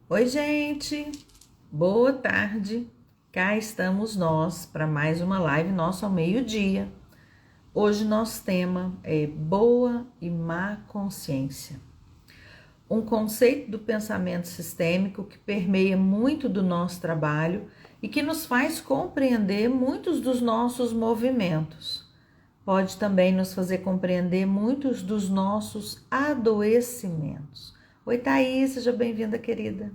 Oi, gente, boa tarde. Cá estamos nós para mais uma live nossa ao meio-dia. Hoje nosso tema é boa e má consciência. Um conceito do pensamento sistêmico que permeia muito do nosso trabalho e que nos faz compreender muitos dos nossos movimentos. Pode também nos fazer compreender muitos dos nossos adoecimentos. Oi, Thaís, seja bem-vinda, querida.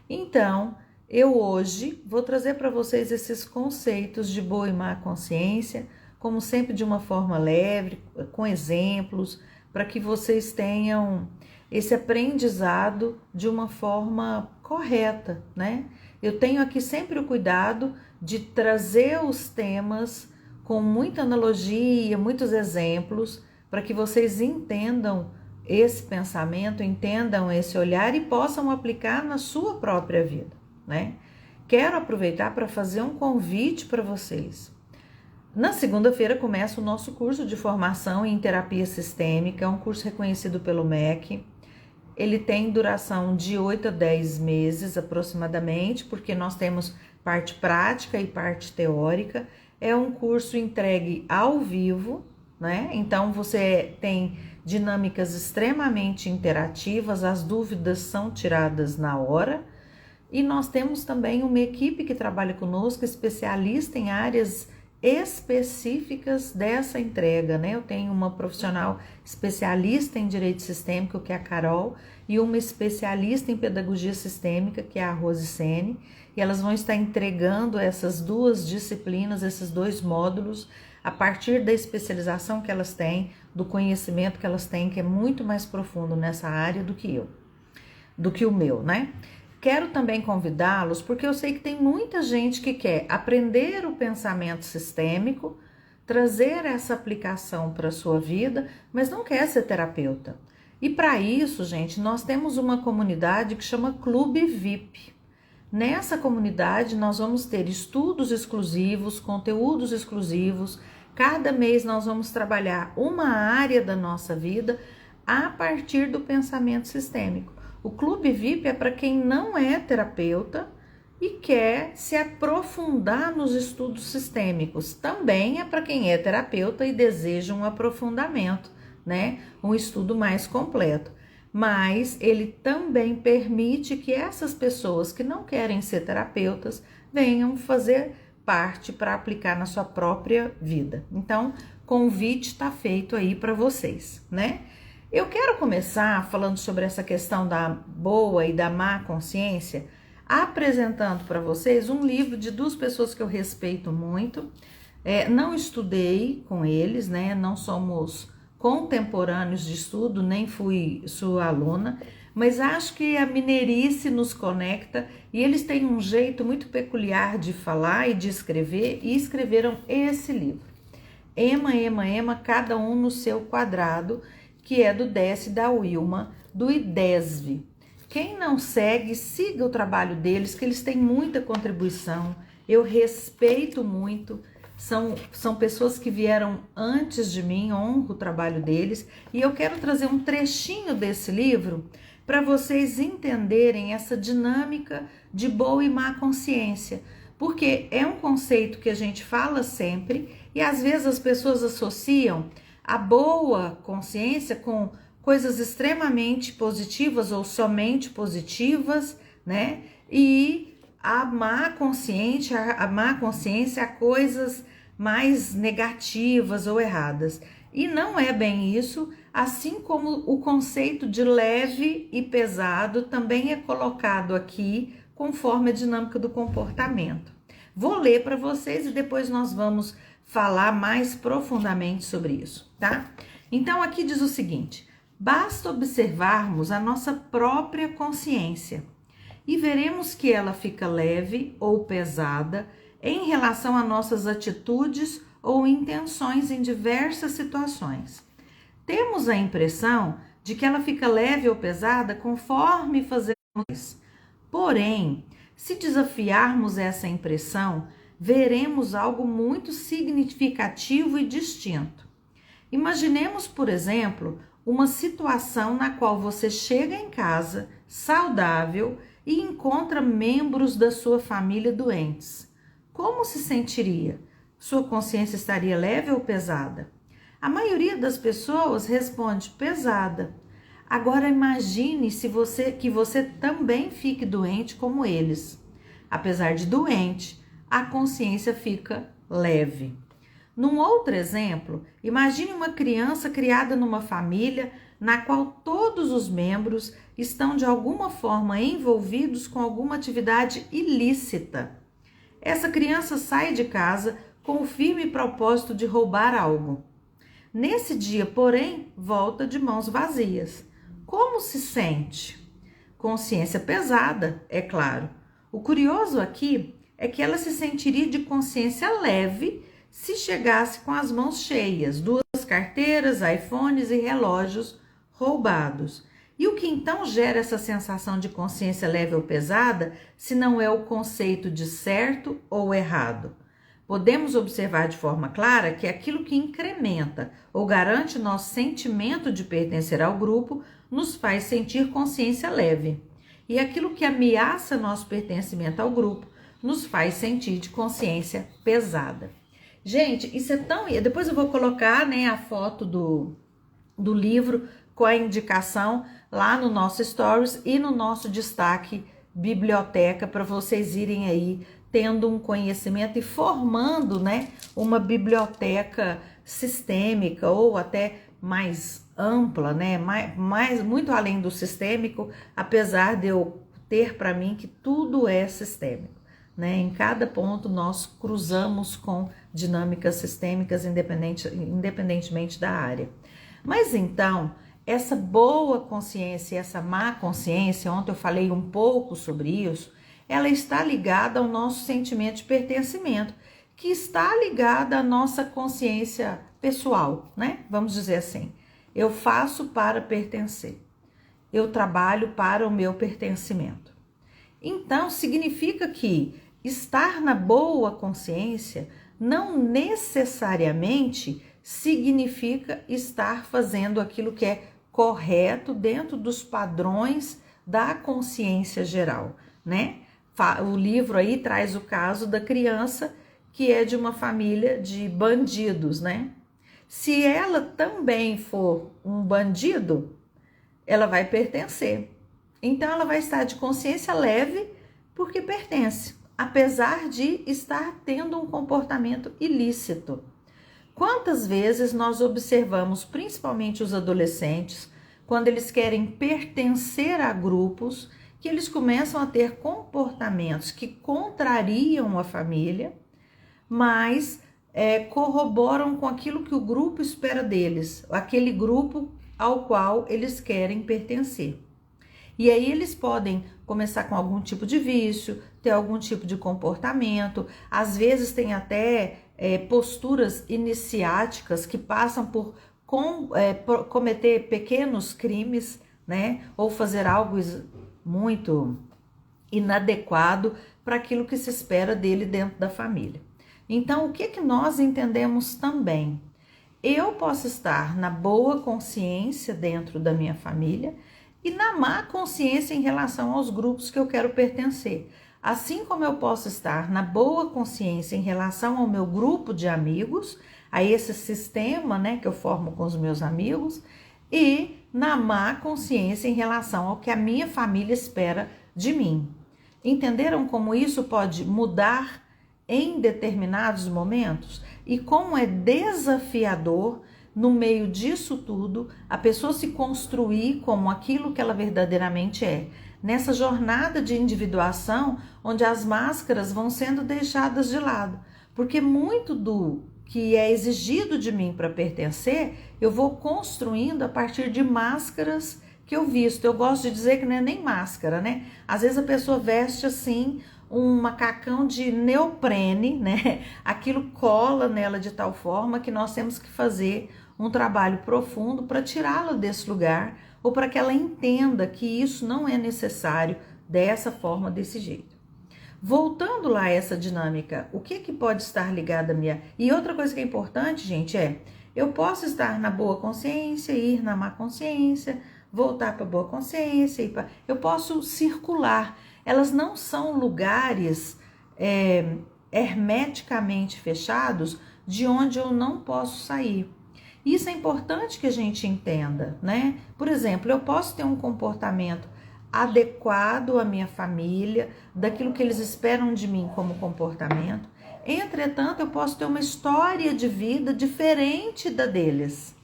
Então, eu hoje vou trazer para vocês esses conceitos de boa e má consciência, como sempre de uma forma leve, com exemplos, para que vocês tenham esse aprendizado de uma forma correta, né? Eu tenho aqui sempre o cuidado de trazer os temas com muita analogia, muitos exemplos, para que vocês entendam esse pensamento, entendam esse olhar e possam aplicar na sua própria vida, né? Quero aproveitar para fazer um convite para vocês. Na segunda-feira começa o nosso curso de formação em terapia sistêmica, é um curso reconhecido pelo MEC. Ele tem duração de 8 a 10 meses aproximadamente, porque nós temos parte prática e parte teórica. É um curso entregue ao vivo, né? Então você tem dinâmicas extremamente interativas, as dúvidas são tiradas na hora. E nós temos também uma equipe que trabalha conosco, especialista em áreas específicas dessa entrega, né? Eu tenho uma profissional especialista em direito sistêmico, que é a Carol, e uma especialista em pedagogia sistêmica, que é a Rose Sene, e elas vão estar entregando essas duas disciplinas, esses dois módulos, a partir da especialização que elas têm, do conhecimento que elas têm, que é muito mais profundo nessa área do que o meu, né? Quero também convidá-los, porque eu sei que tem muita gente que quer aprender o pensamento sistêmico, trazer essa aplicação para a sua vida, mas não quer ser terapeuta. E para isso, gente, nós temos uma comunidade que chama Clube VIP. Nessa comunidade nós vamos ter estudos exclusivos, conteúdos exclusivos. Cada mês nós vamos trabalhar uma área da nossa vida a partir do pensamento sistêmico. O Clube VIP é para quem não é terapeuta e quer se aprofundar nos estudos sistêmicos. Também é para quem é terapeuta e deseja um aprofundamento, né? Um estudo mais completo. Mas ele também permite que essas pessoas que não querem ser terapeutas venham fazer parte para aplicar na sua própria vida. Então, convite está feito aí para vocês, né? Eu quero começar falando sobre essa questão da boa e da má consciência, apresentando para vocês um livro de duas pessoas que eu respeito muito. Não estudei com eles, né? Não somos contemporâneos de estudo, nem fui sua aluna, mas acho que a mineirice nos conecta e eles têm um jeito muito peculiar de falar e de escrever e escreveram esse livro. Ema, Ema, Ema, cada um no seu quadrado, que é do Décio e da Wilma, do IDESV. Quem não segue, siga o trabalho deles, que eles têm muita contribuição, eu respeito muito, são pessoas que vieram antes de mim, honro o trabalho deles, e eu quero trazer um trechinho desse livro para vocês entenderem essa dinâmica de boa e má consciência, porque é um conceito que a gente fala sempre e às vezes as pessoas associam a boa consciência com coisas extremamente positivas ou somente positivas, né? E a má consciência a coisas mais negativas ou erradas. E não é bem isso, assim como o conceito de leve e pesado também é colocado aqui conforme a dinâmica do comportamento. Vou ler para vocês e depois nós vamos falar mais profundamente sobre isso, tá? Então aqui diz o seguinte: basta observarmos a nossa própria consciência e veremos que ela fica leve ou pesada em relação a nossas atitudes ou intenções em diversas situações. Temos a impressão de que ela fica leve ou pesada conforme fazemos isso. Porém, se desafiarmos essa impressão, veremos algo muito significativo e distinto. Imaginemos, por exemplo, uma situação na qual você chega em casa saudável e encontra membros da sua família doentes. Como se sentiria? Sua consciência estaria leve ou pesada? A maioria das pessoas responde pesada. Agora imagine que você também fique doente como eles. Apesar de doente, a consciência fica leve. Num outro exemplo, imagine uma criança criada numa família na qual todos os membros estão de alguma forma envolvidos com alguma atividade ilícita. Essa criança sai de casa com o firme propósito de roubar algo. Nesse dia, porém, volta de mãos vazias. Como se sente? Consciência pesada, é claro. O curioso aqui é que ela se sentiria de consciência leve se chegasse com as mãos cheias, 2 carteiras, iPhones e relógios roubados. E o que então gera essa sensação de consciência leve ou pesada, se não é o conceito de certo ou errado? Podemos observar de forma clara que aquilo que incrementa ou garante nosso sentimento de pertencer ao grupo nos faz sentir consciência leve. E aquilo que ameaça nosso pertencimento ao grupo nos faz sentir de consciência pesada. Gente, isso é tão... Depois eu vou colocar, né, a foto do livro com a indicação lá no nosso Stories e no nosso destaque biblioteca para vocês irem aí tendo um conhecimento e formando, né, uma biblioteca sistêmica ou até mais ampla, né, muito além do sistêmico, apesar de eu ter para mim que tudo é sistêmico, né? Em cada ponto nós cruzamos com dinâmicas sistêmicas independentemente da área. Mas então, essa boa consciência e essa má consciência, ontem eu falei um pouco sobre isso, ela está ligada ao nosso sentimento de pertencimento, que está ligada à nossa consciência pessoal, né? Vamos dizer assim, eu faço para pertencer, eu trabalho para o meu pertencimento. Então, significa que estar na boa consciência não necessariamente significa estar fazendo aquilo que é correto dentro dos padrões da consciência geral, né? O livro aí traz o caso da criança que é de uma família de bandidos, né? Se ela também for um bandido, ela vai pertencer. Então ela vai estar de consciência leve porque pertence, apesar de estar tendo um comportamento ilícito. Quantas vezes nós observamos, principalmente os adolescentes, quando eles querem pertencer a grupos, que eles começam a ter comportamentos que contrariam a família, mas corroboram com aquilo que o grupo espera deles, aquele grupo ao qual eles querem pertencer. E aí eles podem começar com algum tipo de vício, ter algum tipo de comportamento, às vezes tem até posturas iniciáticas que passam por cometer pequenos crimes, né? Ou fazer algo muito inadequado para aquilo que se espera dele dentro da família. Então, o que nós entendemos também? Eu posso estar na boa consciência dentro da minha família e na má consciência em relação aos grupos que eu quero pertencer. Assim como eu posso estar na boa consciência em relação ao meu grupo de amigos, a esse sistema, né, que eu formo com os meus amigos, e na má consciência em relação ao que a minha família espera de mim. Entenderam como isso pode mudar em determinados momentos? E como é desafiador, no meio disso tudo, a pessoa se construir como aquilo que ela verdadeiramente é. Nessa jornada de individuação, onde as máscaras vão sendo deixadas de lado. Porque muito do que é exigido de mim para pertencer, eu vou construindo a partir de máscaras que eu visto. Eu gosto de dizer que não é nem máscara, né? Às vezes a pessoa veste assim um macacão de neoprene, né? Aquilo cola nela de tal forma que nós temos que fazer um trabalho profundo para tirá-la desse lugar ou para que ela entenda que isso não é necessário dessa forma, desse jeito. Voltando lá a essa dinâmica, o que pode estar ligado a minha... E outra coisa que é importante, gente, eu posso estar na boa consciência, ir na má consciência, voltar para a boa consciência, eu posso circular. elas não são lugares hermeticamente fechados de onde eu não posso sair. Isso é importante que a gente entenda, né? Por exemplo, eu posso ter um comportamento adequado à minha família, daquilo que eles esperam de mim como comportamento. Entretanto, eu posso ter uma história de vida diferente da deles.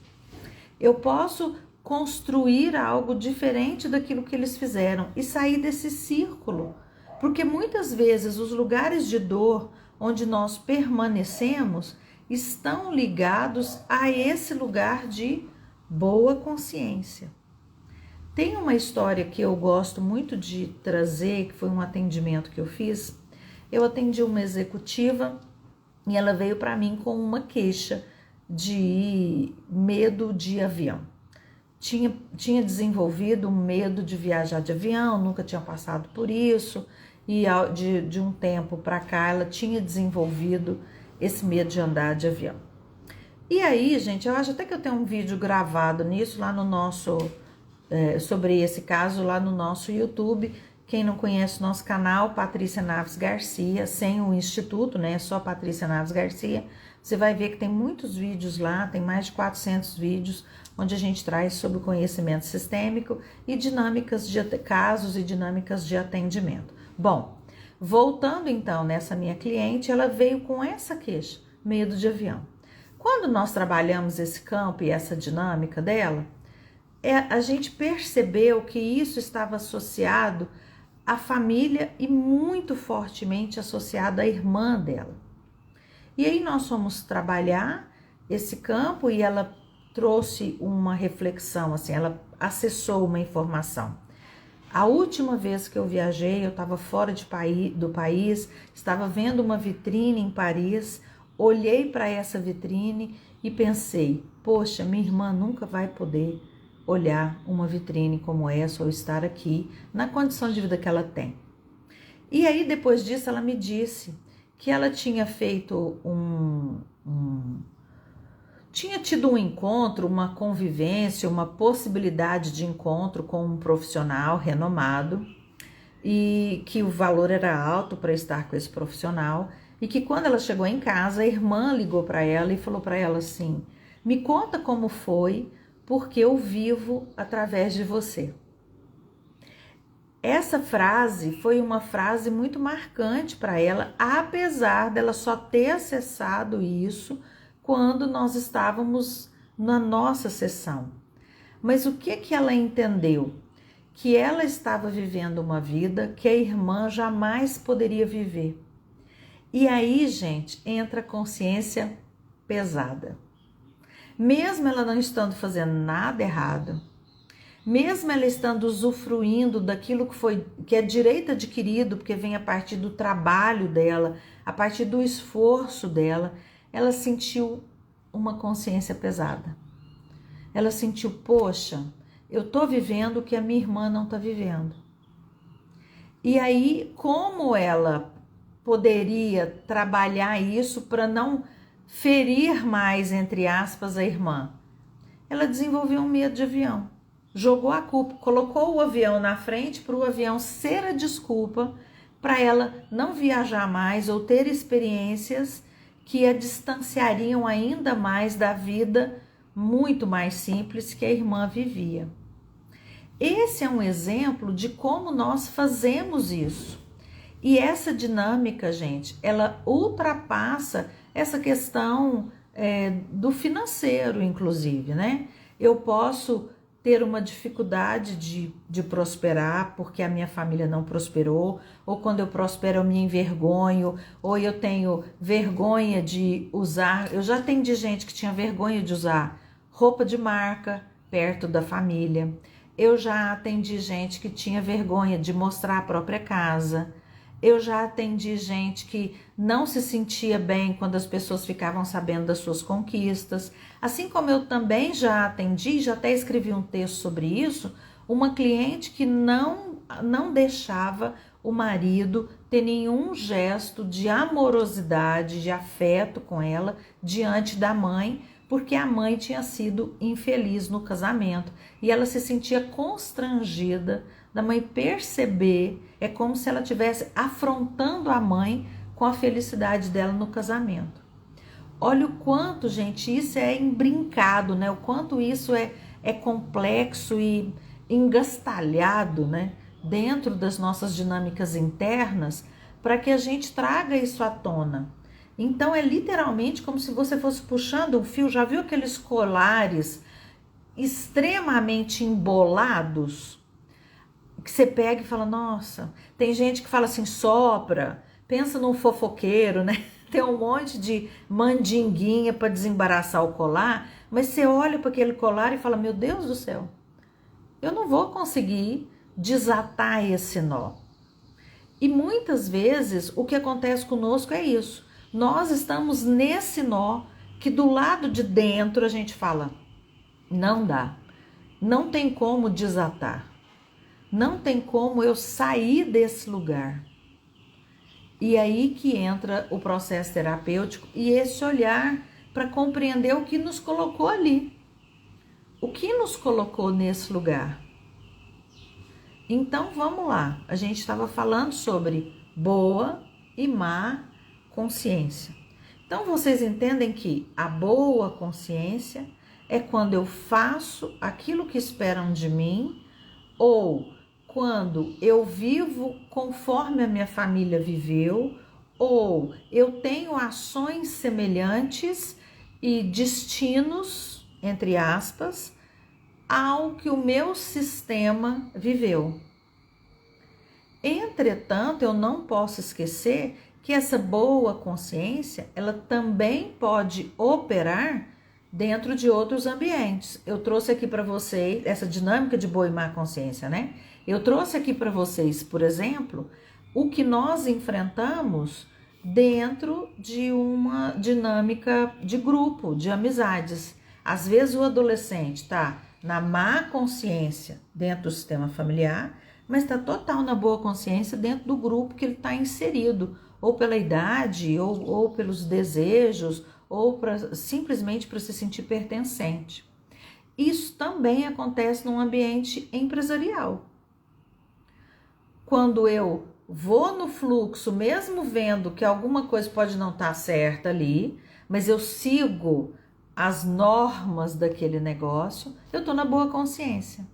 Eu posso construir algo diferente daquilo que eles fizeram e sair desse círculo. Porque muitas vezes os lugares de dor onde nós permanecemos estão ligados a esse lugar de boa consciência. Tem uma história que eu gosto muito de trazer, que foi um atendimento que eu fiz. Eu atendi uma executiva e ela veio para mim com uma queixa de medo de avião. Tinha desenvolvido um medo de viajar de avião, nunca tinha passado por isso, e de um tempo para cá ela tinha desenvolvido esse medo de andar de avião. E aí, gente, eu acho até que eu tenho um vídeo gravado nisso lá no nosso, sobre esse caso lá no nosso YouTube. Quem não conhece o nosso canal, Patrícia Naves Garcia, sem o instituto, né, só Patrícia Naves Garcia, você vai ver que tem muitos vídeos lá, tem mais de 400 vídeos, onde a gente traz sobre o conhecimento sistêmico e dinâmicas de casos e dinâmicas de atendimento. Bom, voltando então nessa minha cliente, ela veio com essa queixa, medo de avião. Quando nós trabalhamos esse campo e essa dinâmica dela, a gente percebeu que isso estava associado à família e muito fortemente associado à irmã dela. E aí nós fomos trabalhar esse campo e ela trouxe uma reflexão, assim, ela acessou uma informação. A última vez que eu viajei, eu estava fora do país, estava vendo uma vitrine em Paris, olhei para essa vitrine e pensei, poxa, minha irmã nunca vai poder olhar uma vitrine como essa ou estar aqui na condição de vida que ela tem. E aí depois disso ela me disse que ela tinha feito tinha tido um encontro, uma convivência, uma possibilidade de encontro com um profissional renomado e que o valor era alto para estar com esse profissional e que quando ela chegou em casa, a irmã ligou para ela e falou para ela assim, me conta como foi, porque eu vivo através de você. Essa frase foi uma frase muito marcante para ela, apesar dela só ter acessado isso quando nós estávamos na nossa sessão. Mas o que ela entendeu? Que ela estava vivendo uma vida que a irmã jamais poderia viver. E aí, gente, entra a consciência pesada. Mesmo ela não estando fazendo nada errado, mesmo ela estando usufruindo daquilo que é direito adquirido, porque vem a partir do trabalho dela, a partir do esforço dela, ela sentiu uma consciência pesada. Ela sentiu, poxa, eu tô vivendo o que a minha irmã não tá vivendo. E aí, como ela poderia trabalhar isso para não ferir mais, entre aspas, a irmã? Ela desenvolveu um medo de avião. Jogou a culpa, colocou o avião na frente para o avião ser a desculpa para ela não viajar mais ou ter experiências que a distanciariam ainda mais da vida muito mais simples que a irmã vivia. Esse é um exemplo de como nós fazemos isso. E essa dinâmica, gente, ela ultrapassa essa questão do financeiro, inclusive, né? Eu posso ter uma dificuldade de prosperar porque a minha família não prosperou, ou quando eu prospero eu me envergonho, ou eu tenho vergonha de usar. Eu já atendi gente que tinha vergonha de usar roupa de marca perto da família. Eu já atendi gente que tinha vergonha de mostrar a própria casa. Eu já atendi gente que não se sentia bem quando as pessoas ficavam sabendo das suas conquistas. Assim como eu também já atendi, já até escrevi um texto sobre isso, uma cliente que não deixava o marido ter nenhum gesto de amorosidade, de afeto com ela diante da mãe, porque a mãe tinha sido infeliz no casamento e ela se sentia constrangida da mãe perceber, é como se ela estivesse afrontando a mãe com a felicidade dela no casamento. Olha o quanto, gente, isso é embrincado, né? O quanto isso é complexo e engastalhado, né? Dentro das nossas dinâmicas internas, para que a gente traga isso à tona. Então é literalmente como se você fosse puxando um fio. Já viu aqueles colares extremamente embolados? Que você pega e fala, nossa, tem gente que fala assim, sopra, pensa num fofoqueiro, né? Tem um monte de mandinguinha para desembaraçar o colar, mas você olha para aquele colar e fala, meu Deus do céu, eu não vou conseguir desatar esse nó. E muitas vezes o que acontece conosco é isso. Nós estamos nesse nó que do lado de dentro a gente fala, não dá, não tem como desatar, não tem como eu sair desse lugar. E aí que entra o processo terapêutico e esse olhar para compreender o que nos colocou ali. O que nos colocou nesse lugar? Então vamos lá, a gente estava falando sobre boa e má consciência. Então vocês entendem que a boa consciência é quando eu faço aquilo que esperam de mim ou quando eu vivo conforme a minha família viveu ou eu tenho ações semelhantes e destinos, entre aspas, ao que o meu sistema viveu. Entretanto, eu não posso esquecer que essa boa consciência, ela também pode operar dentro de outros ambientes. Eu trouxe aqui para vocês essa dinâmica de boa e má consciência, né? Eu trouxe aqui para vocês, por exemplo, o que nós enfrentamos dentro de uma dinâmica de grupo, de amizades. Às vezes o adolescente está na má consciência dentro do sistema familiar, mas está total na boa consciência dentro do grupo que ele está inserido, ou pela idade, ou pelos desejos, ou simplesmente para se sentir pertencente. Isso também acontece num ambiente empresarial. Quando eu vou no fluxo, mesmo vendo que alguma coisa pode não estar certa ali, mas eu sigo as normas daquele negócio, eu estou na boa consciência.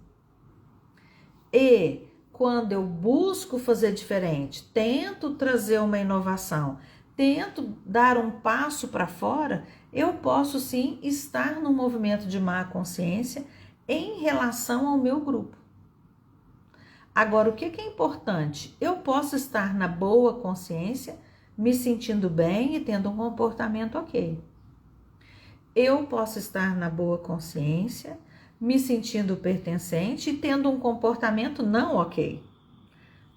E quando eu busco fazer diferente, tento trazer uma inovação, tento dar um passo para fora, eu posso sim estar no movimento de má consciência em relação ao meu grupo. Agora, o que é importante? Eu posso estar na boa consciência, me sentindo bem e tendo um comportamento ok. Eu posso estar na boa consciência, me sentindo pertencente e tendo um comportamento não ok.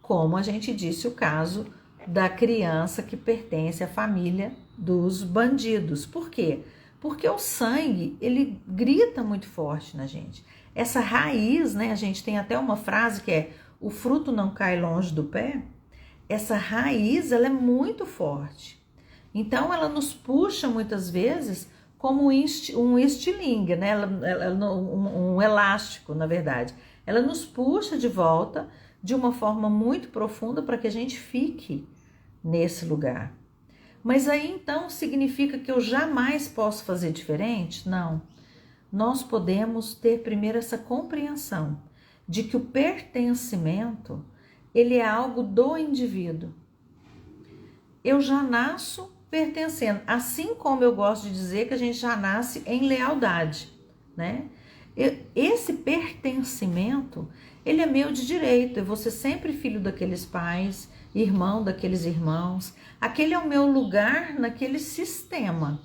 Como a gente disse o caso da criança que pertence à família dos bandidos. Por quê? Porque o sangue, ele grita muito forte na gente. Essa raiz, né? A gente tem até uma frase que é: o fruto não cai longe do pé. Essa raiz, ela é muito forte. Então, ela nos puxa muitas vezes como um estilingue, né? Um elástico, na verdade. Ela nos puxa de volta de uma forma muito profunda para que a gente fique nesse lugar. Mas aí então significa que eu jamais posso fazer diferente? Não. Nós podemos ter primeiro essa compreensão de que o pertencimento, ele é algo do indivíduo. Eu já nasço pertencendo, assim como eu gosto de dizer que a gente já nasce em lealdade, né? Esse pertencimento, ele é meu de direito, eu vou ser sempre filho daqueles pais, irmão daqueles irmãos, aquele é o meu lugar naquele sistema.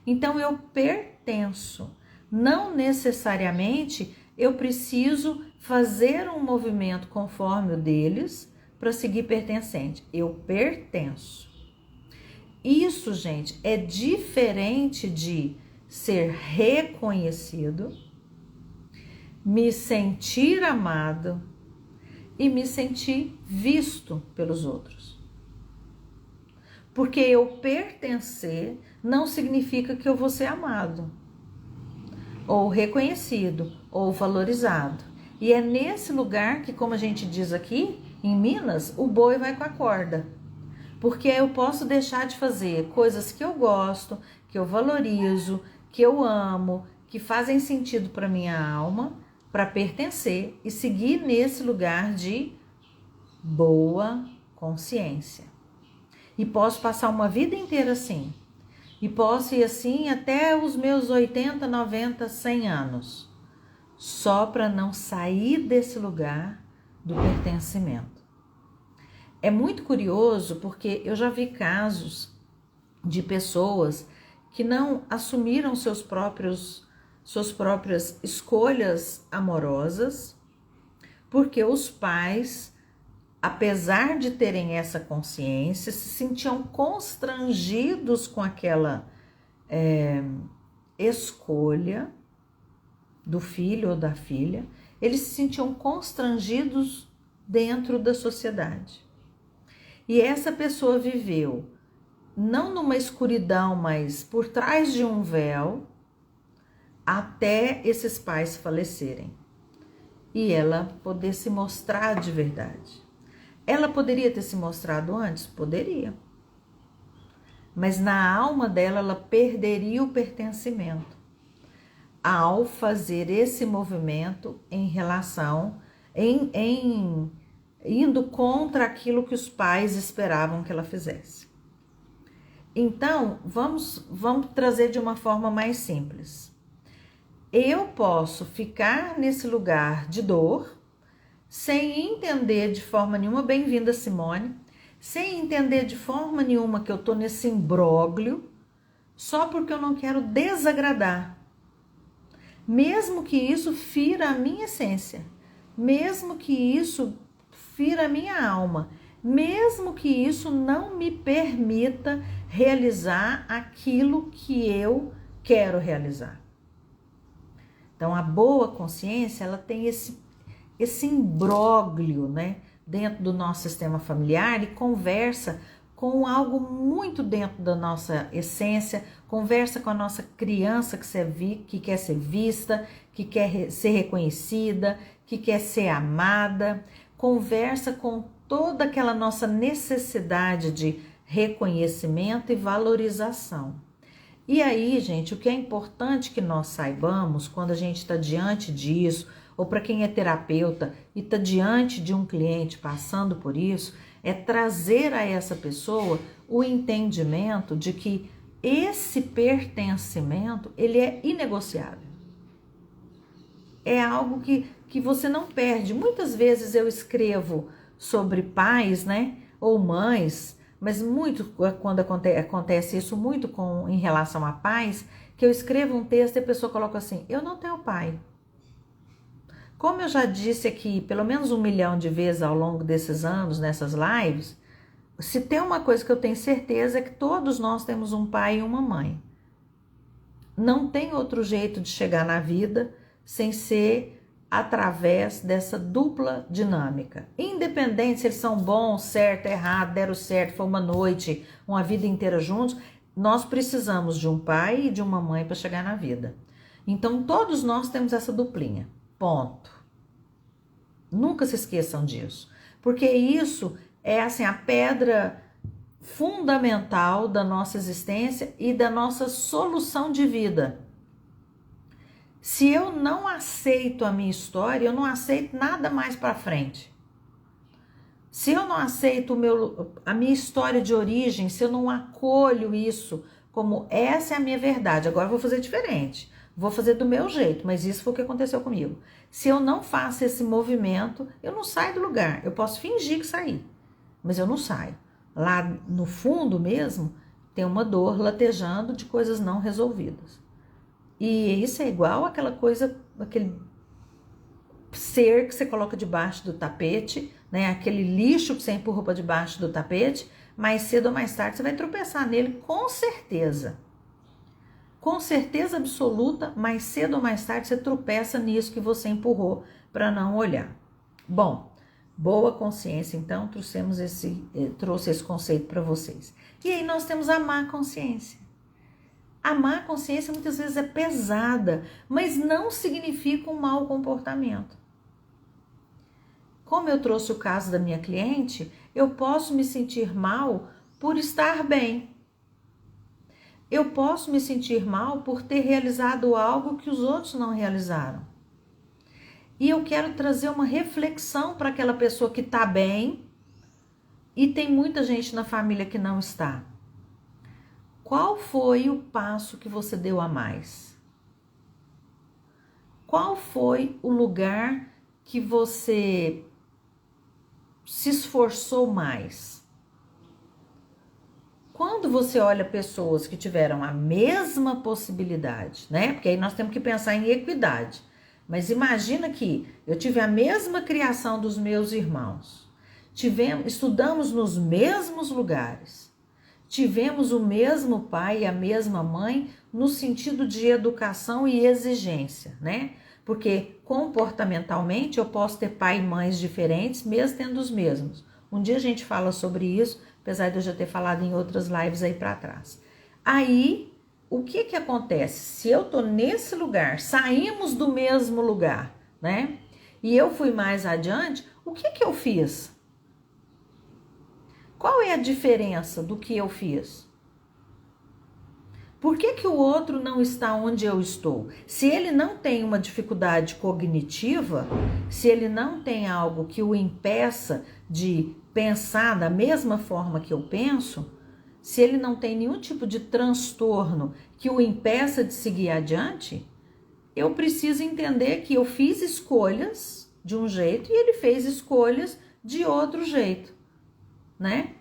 Então eu pertenço, não necessariamente eu preciso fazer um movimento conforme o deles para seguir pertencente, eu pertenço. Isso, gente, é diferente de ser reconhecido, me sentir amado e me sentir visto pelos outros. Porque eu pertencer não significa que eu vou ser amado, ou reconhecido, ou valorizado. E é nesse lugar que, como a gente diz aqui, em Minas, o boi vai com a corda. Porque eu posso deixar de fazer coisas que eu gosto, que eu valorizo, que eu amo, que fazem sentido para minha alma, para pertencer e seguir nesse lugar de boa consciência. E posso passar uma vida inteira assim. E posso ir assim até os meus 80, 90, 100 anos. Só para não sair desse lugar do pertencimento. É muito curioso porque eu já vi casos de pessoas que não assumiram suas próprias escolhas amorosas, porque os pais, apesar de terem essa consciência, se sentiam constrangidos com aquela escolha do filho ou da filha, eles se sentiam constrangidos dentro da sociedade. E essa pessoa viveu não numa escuridão, mas por trás de um véu, até esses pais falecerem. E ela poder se mostrar de verdade. Ela poderia ter se mostrado antes? Poderia. Mas na alma dela, ela perderia o pertencimento ao fazer esse movimento em relação, indo contra aquilo que os pais esperavam que ela fizesse. Então, vamos trazer de uma forma mais simples. Eu posso ficar nesse lugar de dor, sem entender de forma nenhuma, bem-vinda Simone, sem entender de forma nenhuma que eu tô nesse imbróglio, só porque eu não quero desagradar. Mesmo que isso fira a minha essência, mesmo que isso fira a minha alma, mesmo que isso não me permita realizar aquilo que eu quero realizar. Então, a boa consciência, ela tem esse imbróglio, né, dentro do nosso sistema familiar e conversa com algo muito dentro da nossa essência, conversa com a nossa criança que quer ser vista, que quer ser reconhecida, que quer ser amada, conversa com toda aquela nossa necessidade de reconhecimento e valorização. E aí, gente, o que é importante que nós saibamos quando a gente está diante disso, ou para quem é terapeuta e está diante de um cliente passando por isso, é trazer a essa pessoa o entendimento de que esse pertencimento, ele é inegociável. É algo que você não perde. Muitas vezes eu escrevo sobre pais, né, ou mães, mas muito quando acontece isso muito em relação a pais, que eu escrevo um texto e a pessoa coloca assim: eu não tenho pai. Como eu já disse aqui pelo menos 1 milhão de vezes ao longo desses anos, nessas lives, se tem uma coisa que eu tenho certeza é que todos nós temos um pai e uma mãe. Não tem outro jeito de chegar na vida sem ser através dessa dupla dinâmica. Independente se eles são bons, certo, errado, deram certo, foi uma noite, uma vida inteira juntos, nós precisamos de um pai e de uma mãe para chegar na vida. Então todos nós temos essa duplinha. Ponto. Nunca se esqueçam disso, porque isso é assim a pedra fundamental da nossa existência e da nossa solução de vida. Se eu não aceito a minha história, eu não aceito nada mais para frente. Se eu não aceito a minha história de origem, se eu não acolho isso como essa é a minha verdade, agora eu vou fazer diferente. Vou fazer do meu jeito, mas isso foi o que aconteceu comigo. Se eu não faço esse movimento, eu não saio do lugar. Eu posso fingir que saí, mas eu não saio. Lá no fundo mesmo, tem uma dor latejando de coisas não resolvidas. E isso é igual àquela coisa, aquele ser que você coloca debaixo do tapete, né? Aquele lixo que você empurra para debaixo do tapete, mais cedo ou mais tarde você vai tropeçar nele com certeza. Com certeza absoluta, mais cedo ou mais tarde você tropeça nisso que você empurrou para não olhar. Bom, boa consciência, então, trouxe esse conceito para vocês. E aí nós temos a má consciência. A má consciência muitas vezes é pesada, mas não significa um mau comportamento. como eu trouxe o caso da minha cliente, eu posso me sentir mal por estar bem. Eu posso me sentir mal por ter realizado algo que os outros não realizaram. E eu quero trazer uma reflexão para aquela pessoa que está bem e tem muita gente na família que não está. Qual foi o passo que você deu a mais? Qual foi o lugar que você se esforçou mais? Quando você olha pessoas que tiveram a mesma possibilidade, né? Porque aí nós temos que pensar em equidade. Mas imagina que eu tive a mesma criação dos meus irmãos. Estudamos nos mesmos lugares. Tivemos o mesmo pai e a mesma mãe no sentido de educação e exigência, né? Porque comportamentalmente eu posso ter pai e mães diferentes, mesmo tendo os mesmos. Um dia a gente fala sobre isso, apesar de eu já ter falado em outras lives aí para trás. Aí, o que acontece? Se eu tô nesse lugar, saímos do mesmo lugar, né? E eu fui mais adiante, o que eu fiz? Qual é a diferença do que eu fiz? Por que o outro não está onde eu estou? Se ele não tem uma dificuldade cognitiva, se ele não tem algo que o impeça de pensar da mesma forma que eu penso, se ele não tem nenhum tipo de transtorno que o impeça de seguir adiante, eu preciso entender que eu fiz escolhas de um jeito e ele fez escolhas de outro jeito, né?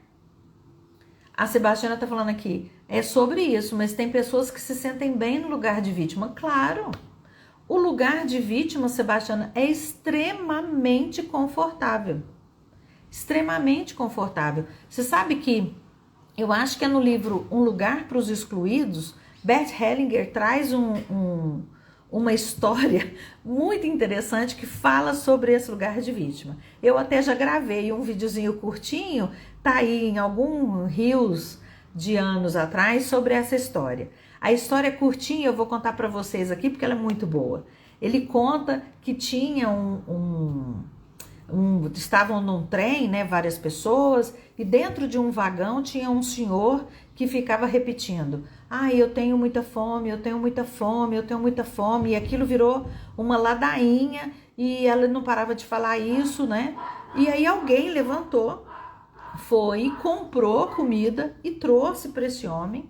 A Sebastiana tá falando aqui, é sobre isso, mas tem pessoas que se sentem bem no lugar de vítima. Claro, o lugar de vítima, Sebastiana, é extremamente confortável. Extremamente confortável. Você sabe que, eu acho que é no livro Um Lugar para os Excluídos, Bert Hellinger traz uma história muito interessante que fala sobre esse lugar de vítima. Eu até já gravei um videozinho curtinho, tá aí em algum rios de anos atrás, sobre essa história. A história é curtinha, eu vou contar para vocês aqui porque ela é muito boa. Ele conta que tinha estavam num trem, né, várias pessoas, e dentro de um vagão tinha um senhor que ficava repetindo: eu tenho muita fome, eu tenho muita fome, eu tenho muita fome, e aquilo virou uma ladainha, e ela não parava de falar isso, né? E aí alguém levantou, foi, comprou comida e trouxe para esse homem,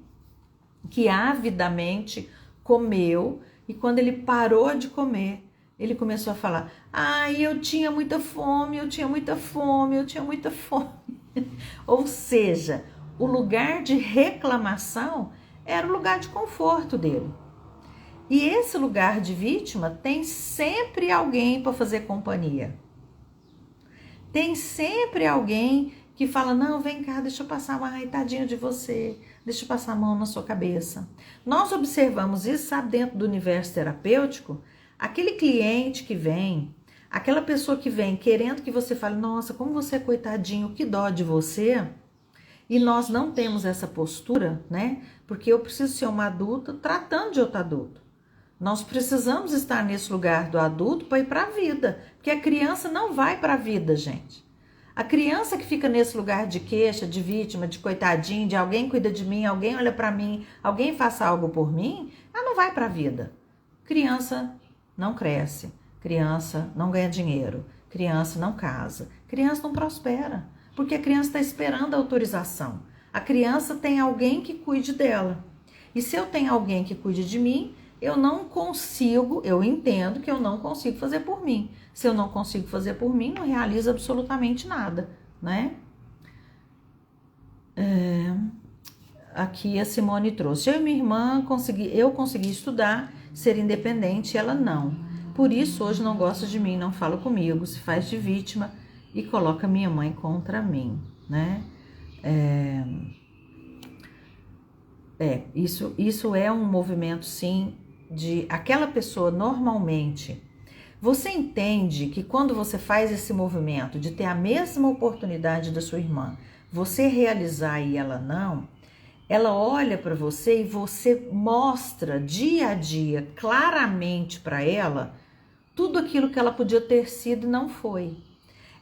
que avidamente comeu, e quando ele parou de comer, ele começou a falar: eu tinha muita fome, eu tinha muita fome, eu tinha muita fome. Ou seja, o lugar de reclamação era o lugar de conforto dele. E esse lugar de vítima tem sempre alguém para fazer companhia. Tem sempre alguém que fala: não, vem cá, deixa eu passar, tadinho de você, deixa eu passar a mão na sua cabeça. Nós observamos isso, sabe, dentro do universo terapêutico. Aquele cliente que vem, aquela pessoa que vem querendo que você fale: nossa, como você é coitadinho, que dó de você. E nós não temos essa postura, né? Porque eu preciso ser uma adulta tratando de outro adulto. Nós precisamos estar nesse lugar do adulto para ir para a vida. Porque a criança não vai para a vida, gente. A criança que fica nesse lugar de queixa, de vítima, de coitadinho, de alguém cuida de mim, alguém olha para mim, alguém faça algo por mim, ela não vai para a vida. Criança não cresce, criança não ganha dinheiro, criança não casa, criança não prospera, porque a criança está esperando a autorização. A criança tem alguém que cuide dela. E se eu tenho alguém que cuide de mim, eu não consigo, eu entendo que eu não consigo fazer por mim. Se eu não consigo fazer por mim, não realizo absolutamente nada, né? Aqui a Simone trouxe: eu e minha irmã eu consegui estudar, ser independente, ela não. Por isso hoje não gosta de mim, não fala comigo, se faz de vítima e coloca minha mãe contra mim, né? Isso é um movimento, sim, de aquela pessoa normalmente. Você entende que quando você faz esse movimento de ter a mesma oportunidade da sua irmã, você realizar e ela não, ela olha para você e você mostra dia a dia claramente para ela tudo aquilo que ela podia ter sido e não foi.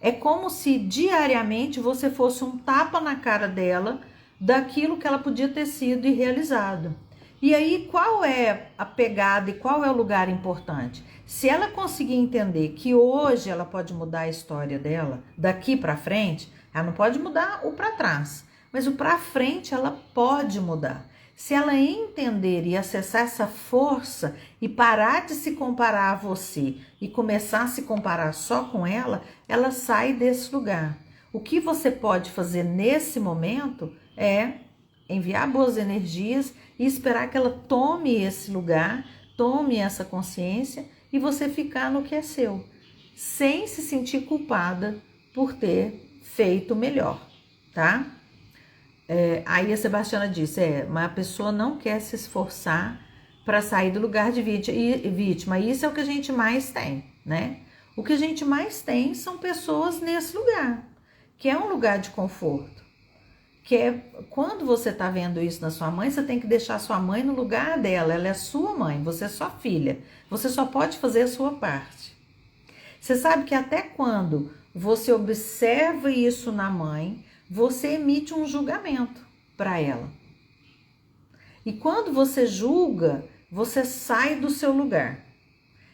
É como se diariamente você fosse um tapa na cara dela daquilo que ela podia ter sido e realizado. E aí, qual é a pegada e qual é o lugar importante? Se ela conseguir entender que hoje ela pode mudar a história dela, daqui para frente, ela não pode mudar o para trás, mas o para frente ela pode mudar. Se ela entender e acessar essa força e parar de se comparar a você e começar a se comparar só com ela, ela sai desse lugar. O que você pode fazer nesse momento é enviar boas energias e esperar que ela tome esse lugar, tome essa consciência e você ficar no que é seu, sem se sentir culpada por ter feito melhor, tá? Aí a Sebastiana disse, mas a pessoa não quer se esforçar para sair do lugar de vítima. Isso é o que a gente mais tem, né? O que a gente mais tem são pessoas nesse lugar, que é um lugar de conforto. Que é, quando você tá vendo isso na sua mãe, você tem que deixar sua mãe no lugar dela. Ela é sua mãe, você é sua filha. Você só pode fazer a sua parte. Você sabe que até quando você observa isso na mãe, você emite um julgamento para ela. E quando você julga, você sai do seu lugar.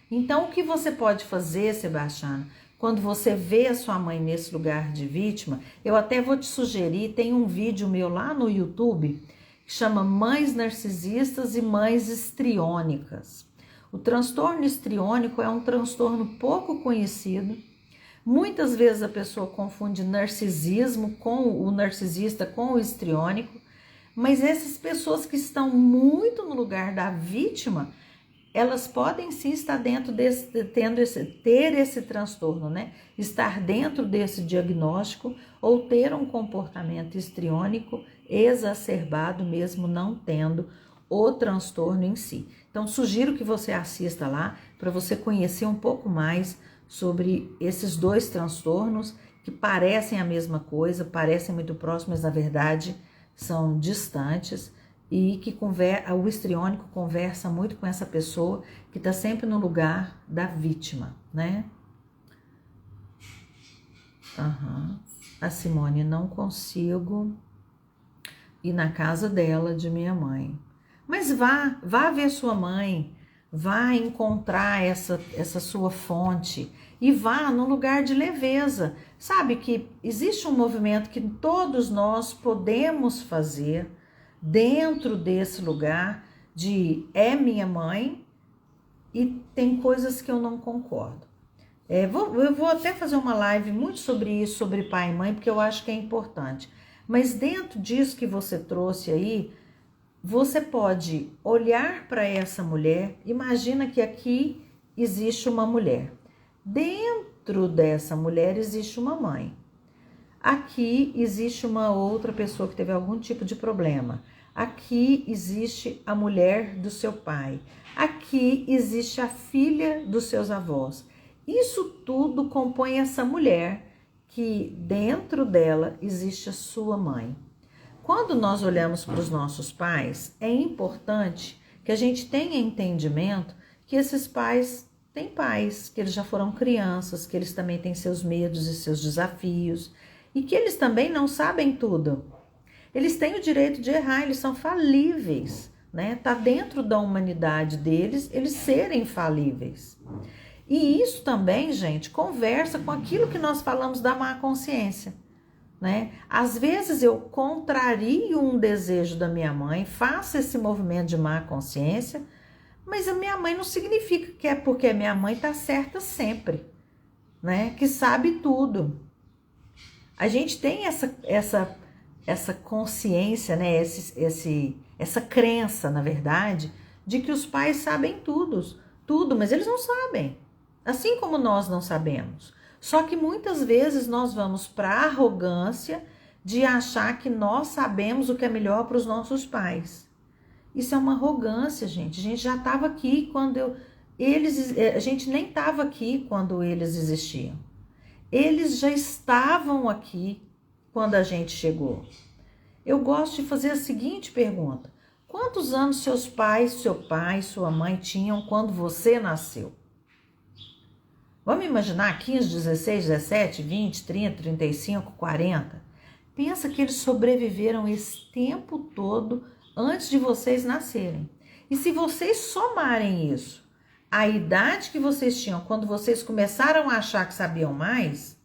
Então, o que você pode fazer, Sebastiana, quando você vê a sua mãe nesse lugar de vítima, eu até vou te sugerir, tem um vídeo meu lá no YouTube que chama Mães Narcisistas e Mães Histriônicas. O transtorno histriônico é um transtorno pouco conhecido. Muitas vezes a pessoa confunde narcisismo com o narcisista com o histriônico, mas essas pessoas que estão muito no lugar da vítima, elas podem sim estar dentro ter esse transtorno, né? Estar dentro desse diagnóstico ou ter um comportamento histriônico exacerbado, mesmo não tendo o transtorno em si. Então, sugiro que você assista lá para você conhecer um pouco mais sobre esses dois transtornos que parecem a mesma coisa, parecem muito próximos, mas na verdade são distantes. E que o histriônico conversa muito com essa pessoa que está sempre no lugar da vítima, né? A Simone, não consigo ir na casa dela, de minha mãe. Mas vá ver sua mãe, vá encontrar essa sua fonte e vá num lugar de leveza. Sabe que existe um movimento que todos nós podemos fazer dentro desse lugar de é minha mãe e tem coisas que eu não concordo. Eu vou até fazer uma live muito sobre isso, sobre pai e mãe, porque eu acho que é importante. Mas dentro disso que você trouxe aí, você pode olhar para essa mulher, imagina que aqui existe uma mulher. Dentro dessa mulher existe uma mãe. Aqui existe uma outra pessoa que teve algum tipo de problema. Aqui existe a mulher do seu pai. Aqui existe a filha dos seus avós. Isso tudo compõe essa mulher que dentro dela existe a sua mãe. Quando nós olhamos para os nossos pais, é importante que a gente tenha entendimento que esses pais têm pais, que eles já foram crianças, que eles também têm seus medos e seus desafios e que eles também não sabem tudo. Eles têm o direito de errar, eles são falíveis, né? Tá dentro da humanidade deles eles serem falíveis. E isso também, gente, conversa com aquilo que nós falamos da má consciência, né? Às vezes eu contrario um desejo da minha mãe, faço esse movimento de má consciência, mas a minha mãe não significa que é porque a minha mãe tá certa sempre, né? Que sabe tudo. A gente tem essa consciência, né? Essa crença, na verdade, de que os pais sabem tudo, mas eles não sabem. Assim como nós não sabemos. Só que muitas vezes nós vamos para a arrogância de achar que nós sabemos o que é melhor para os nossos pais. Isso é uma arrogância, gente. A gente já estava aqui quando a gente nem estava aqui quando eles existiam. Eles já estavam aqui quando a gente chegou. Eu gosto de fazer a seguinte pergunta: quantos anos seus pais, seu pai, sua mãe tinham quando você nasceu? Vamos imaginar 15, 16, 17, 20, 30, 35, 40. Pensa que eles sobreviveram esse tempo todo antes de vocês nascerem. E se vocês somarem isso, a idade que vocês tinham quando vocês começaram a achar que sabiam mais,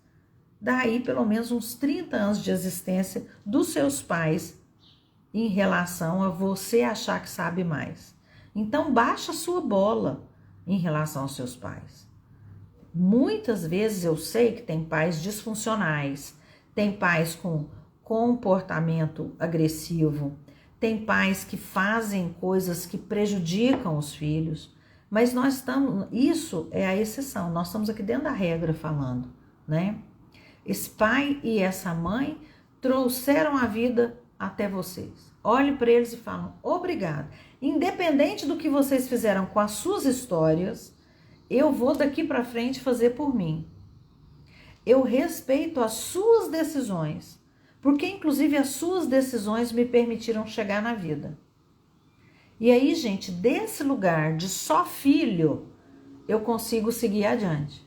daí pelo menos uns 30 anos de existência dos seus pais em relação a você achar que sabe mais. Então baixa a sua bola em relação aos seus pais. Muitas vezes eu sei que tem pais disfuncionais, tem pais com comportamento agressivo, tem pais que fazem coisas que prejudicam os filhos, mas isso é a exceção, nós estamos aqui dentro da regra falando, né? Esse pai e essa mãe trouxeram a vida até vocês. Olhe para eles e falam, obrigado. Independente do que vocês fizeram com as suas histórias, eu vou daqui para frente fazer por mim. Eu respeito as suas decisões, porque inclusive as suas decisões me permitiram chegar na vida. E aí, gente, desse lugar de só filho, eu consigo seguir adiante.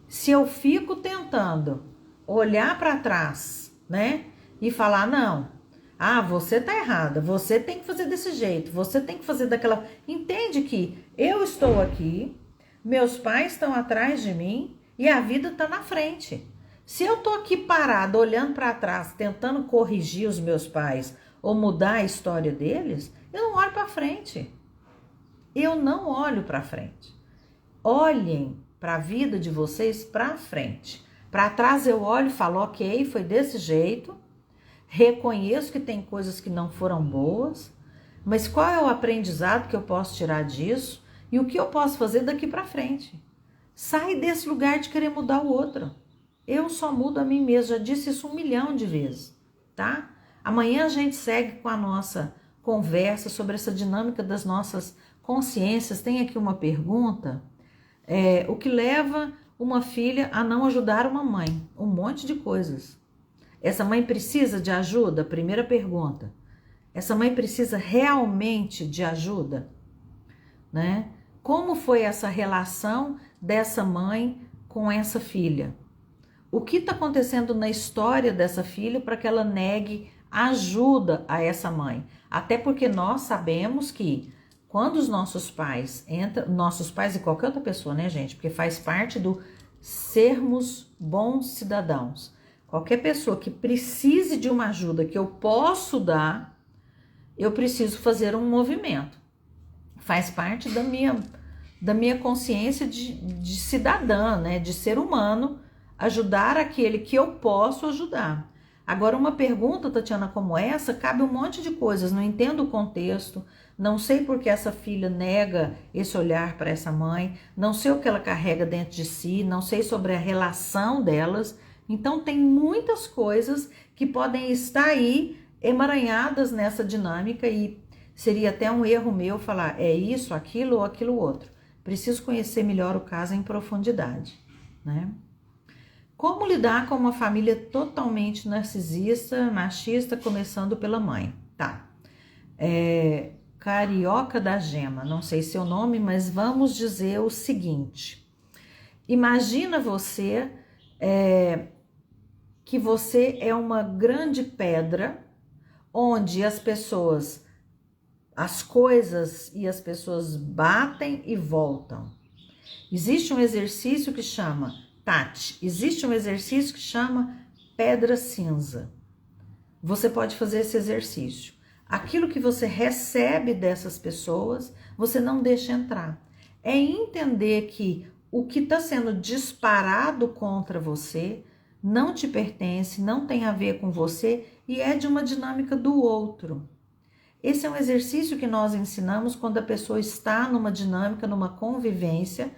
Se eu fico tentando olhar para trás, né, e falar, não, você tá errada, você tem que fazer desse jeito, você tem que fazer daquela... Entende que eu estou aqui, meus pais estão atrás de mim e a vida tá na frente. Se eu tô aqui parada, olhando para trás, tentando corrigir os meus pais ou mudar a história deles, eu não olho para frente. Eu não olho para frente. Olhem para a vida de vocês para frente. Para trás eu olho e falo, ok, foi desse jeito. Reconheço que tem coisas que não foram boas, mas qual é o aprendizado que eu posso tirar disso e o que eu posso fazer daqui para frente? Sai desse lugar de querer mudar o outro. Eu só mudo a mim mesma, já disse isso 1 milhão de vezes, tá? Amanhã a gente segue com a nossa conversa sobre essa dinâmica das nossas consciências. Tem aqui uma pergunta, o que leva uma filha a não ajudar uma mãe? Um monte de coisas. Essa mãe precisa de ajuda? Primeira pergunta. Essa mãe precisa realmente de ajuda? Né? Como foi essa relação dessa mãe com essa filha? O que está acontecendo na história dessa filha para que ela negue ajuda a essa mãe? Até porque nós sabemos que quando os nossos pais e qualquer outra pessoa, né, gente? Porque faz parte do sermos bons cidadãos. Qualquer pessoa que precise de uma ajuda que eu posso dar, eu preciso fazer um movimento. Faz parte da minha consciência de cidadã, né? De ser humano, ajudar aquele que eu posso ajudar. Agora, uma pergunta, Tatiana, como essa, cabe um monte de coisas. Não entendo o contexto, não sei por que essa filha nega esse olhar para essa mãe, não sei o que ela carrega dentro de si, não sei sobre a relação delas. Então, tem muitas coisas que podem estar aí emaranhadas nessa dinâmica e seria até um erro meu falar é isso, aquilo ou aquilo outro. Preciso conhecer melhor o caso em profundidade, né? Como lidar com uma família totalmente narcisista, machista, começando pela mãe? Tá. Carioca da Gema, não sei seu nome, mas vamos dizer o seguinte. Imagina você que você é uma grande pedra onde as coisas e as pessoas batem e voltam. Existe um exercício que chama existe um exercício que chama pedra cinza. Você pode fazer esse exercício. Aquilo que você recebe dessas pessoas, você não deixa entrar. É entender que o que está sendo disparado contra você não te pertence, não tem a ver com você e é de uma dinâmica do outro. Esse é um exercício que nós ensinamos quando a pessoa está numa dinâmica, numa convivência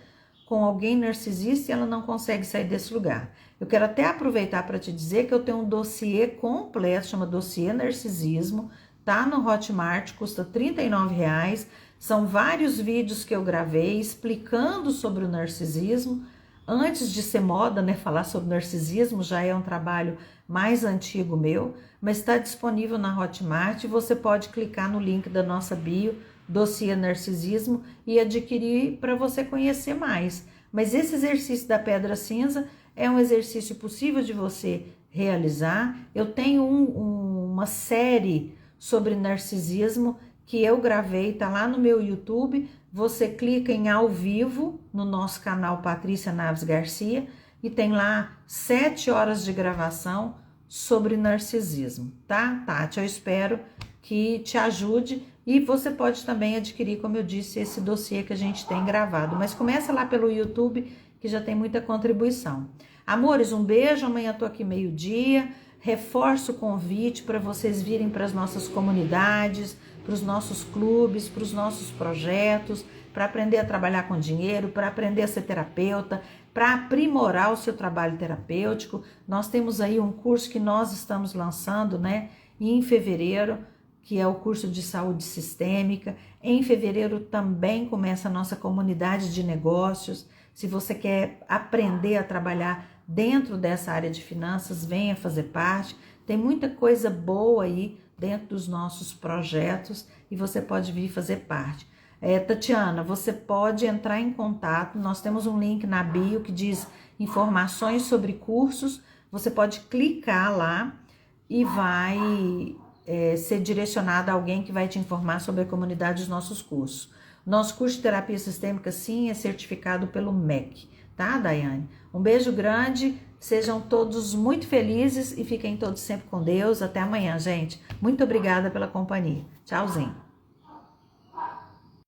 com alguém narcisista e ela não consegue sair desse lugar. Eu quero até aproveitar para te dizer que eu tenho um dossiê completo, chama Dossiê Narcisismo, tá no Hotmart, custa R$39. São vários vídeos que eu gravei explicando sobre o narcisismo. Antes de ser moda, né, falar sobre narcisismo, já é um trabalho mais antigo meu, mas está disponível na Hotmart e você pode clicar no link da nossa bio, Dossiê Narcisismo, e adquirir para você conhecer mais. Mas esse exercício da pedra cinza é um exercício possível de você realizar. Eu tenho uma série sobre narcisismo que eu gravei, tá lá no meu YouTube. Você clica em ao vivo no nosso canal Patrícia Naves Garcia e tem lá 7 horas de gravação sobre narcisismo, tá, Tati? Eu espero que te ajude e você pode também adquirir, como eu disse, esse dossiê que a gente tem gravado. Mas começa lá pelo YouTube que já tem muita contribuição. Amores, um beijo. Amanhã tô aqui meio-dia. Reforço o convite para vocês virem para as nossas comunidades, para os nossos clubes, para os nossos projetos, para aprender a trabalhar com dinheiro, para aprender a ser terapeuta, para aprimorar o seu trabalho terapêutico. Nós temos aí um curso que nós estamos lançando, né, em fevereiro, que é o curso de saúde sistêmica. Em fevereiro também começa a nossa comunidade de negócios. Se você quer aprender a trabalhar dentro dessa área de finanças, venha fazer parte. Tem muita coisa boa aí dentro dos nossos projetos e você pode vir fazer parte. Tatiana, você pode entrar em contato, nós temos um link na bio que diz informações sobre cursos, você pode clicar lá e vai ser direcionado a alguém que vai te informar sobre a comunidade dos nossos cursos. Nosso curso de terapia sistêmica, sim, é certificado pelo MEC, tá, Daiane? Um beijo grande, sejam todos muito felizes e fiquem todos sempre com Deus. Até amanhã, gente. Muito obrigada pela companhia. Tchauzinho.